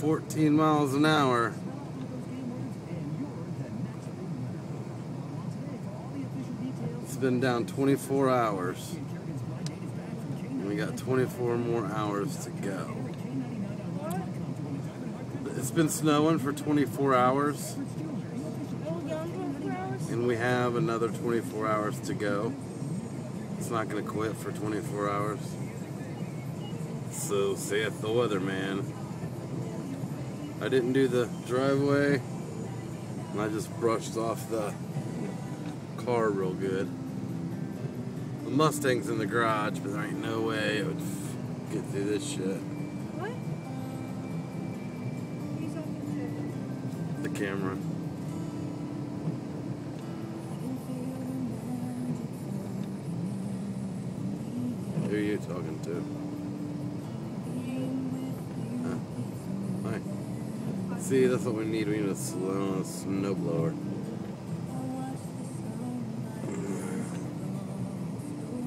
14 miles an hour. It's been down 24 hours. And we got 24 more hours to go. It's been snowing for 24 hours. And we have another 24 hours to go. It's not going to quit for 24 hours. So saith the weatherman. I didn't do the driveway, and I just brushed off the car real good. The Mustang's in the garage, but there ain't no way it would get through this shit. What? He's on The camera. Who are you talking to? Huh? Hi. See, that's what we need. We need a snowblower.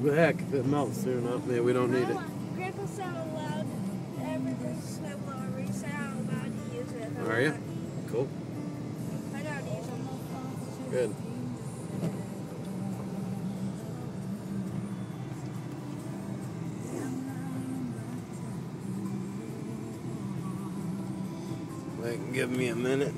But heck, if it melts soon enough, maybe we don't need it. Grandpa said I'm allowed every snowblower. He said I'm allowed to use it. Are you? Cool. I know how to use them. Good. They can give me a minute.